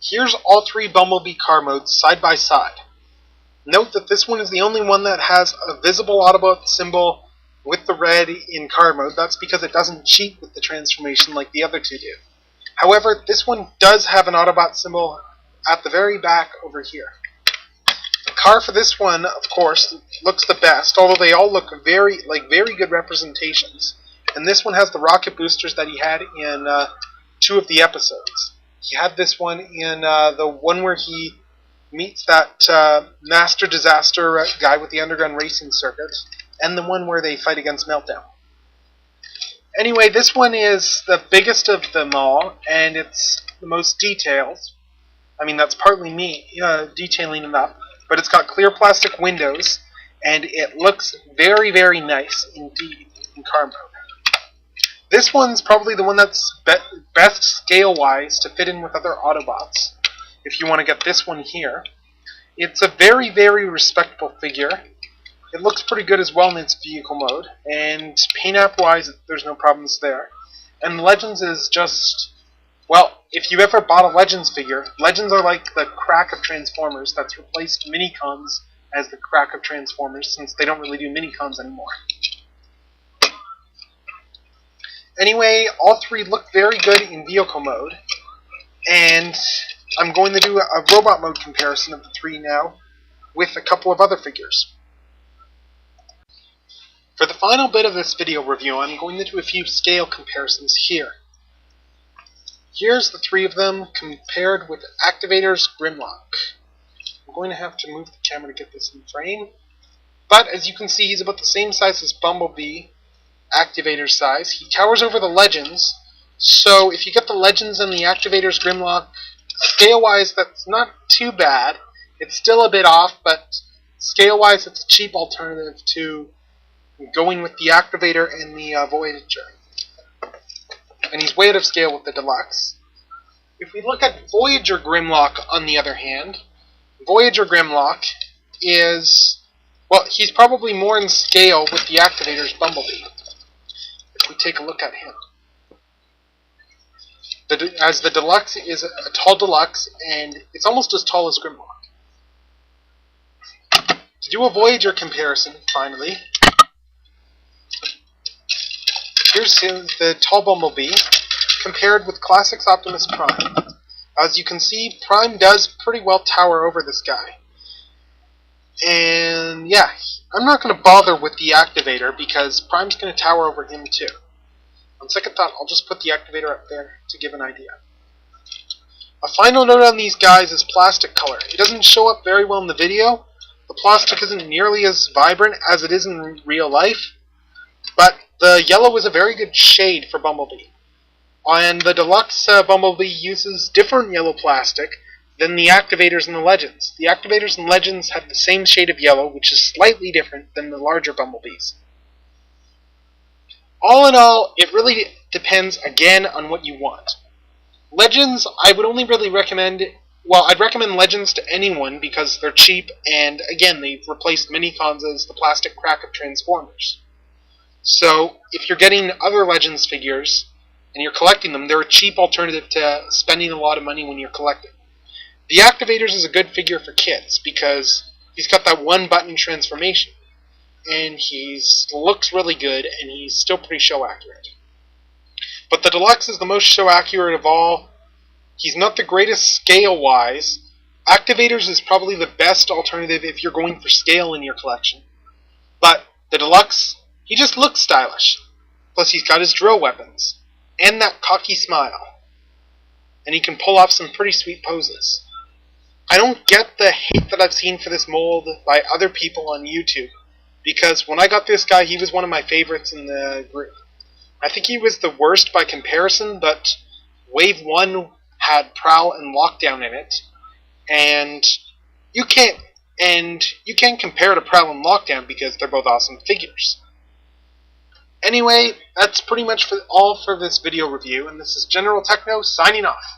Here's all three Bumblebee car modes side by side. Note that this one is the only one that has a visible Autobot symbol with the red in car mode. That's because it doesn't cheat with the transformation like the other two do. However, this one does have an Autobot symbol at the very back over here. The car for this one, of course, looks the best, although they all look very good representations. And this one has the rocket boosters that he had in 2 of the episodes. He had this one in the one where he meets that Master Disaster guy with the underground racing circuit, and the one where they fight against Meltdown. Anyway, this one is the biggest of them all, and it's the most detailed. I mean, that's partly me detailing it up, but it's got clear plastic windows, and it looks very, very nice indeed in car mode. This one's probably the one that's best scale-wise to fit in with other Autobots, if you want to get this one here. It's a very, very respectable figure. It looks pretty good as well in its vehicle mode, and paint app-wise, there's no problems there. And Legends is just, well, if you ever bought a Legends figure, Legends are like the crack of Transformers that's replaced Minicons as the crack of Transformers, since they don't really do Minicons anymore. Anyway, all three look very good in vehicle mode, and I'm going to do a robot mode comparison of the three now with a couple of other figures. For the final bit of this video review, I'm going to do a few scale comparisons here. Here's the three of them compared with Activators Grimlock. I'm going to have to move the camera to get this in frame, but as you can see, he's about the same size as Bumblebee, Activator's size. He towers over the Legends, so if you get the Legends and the Activators Grimlock, scale-wise, that's not too bad. It's still a bit off, but scale-wise, it's a cheap alternative to going with the Activator and the Voyager. And he's way out of scale with the Deluxe. If we look at Voyager Grimlock, on the other hand, Voyager Grimlock is, well, he's probably more in scale with the Activator's Bumblebee. If we take a look at him. As the Deluxe is a tall Deluxe, and it's almost as tall as Grimlock. To do a Voyager comparison, finally, here's the tall Bumblebee compared with Classics Optimus Prime. As you can see, Prime does pretty well tower over this guy. And yeah, I'm not going to bother with the Activator because Prime's going to tower over him too. On second thought, I'll just put the Activator up there to give an idea. A final note on these guys is plastic color. It doesn't show up very well in the video. The plastic isn't nearly as vibrant as it is in real life, but the yellow is a very good shade for Bumblebee. And the Deluxe Bumblebee uses different yellow plastic than the Activators and the Legends. The Activators and Legends have the same shade of yellow, which is slightly different than the larger Bumblebees. All in all, it really depends, again, on what you want. Legends, I would only really recommend, well, I'd recommend Legends to anyone because they're cheap, and again, they've replaced Minicons as the plastic crack of Transformers. So, if you're getting other Legends figures, and you're collecting them, they're a cheap alternative to spending a lot of money when you're collecting. The Activators is a good figure for kids, because he's got that one-button transformation. And he looks really good, and he's still pretty show accurate. But the Deluxe is the most show accurate of all. He's not the greatest scale-wise. Activators is probably the best alternative if you're going for scale in your collection. But the Deluxe, he just looks stylish. Plus he's got his drill weapons, and that cocky smile. And he can pull off some pretty sweet poses. I don't get the hate that I've seen for this mold by other people on YouTube. Because when I got this guy, he was one of my favorites in the group. I think he was the worst by comparison, but Wave 1 had Prowl and Lockdown in it, and you can't compare to Prowl and Lockdown because they're both awesome figures. Anyway, that's pretty much all for this video review, and this is General Techno signing off.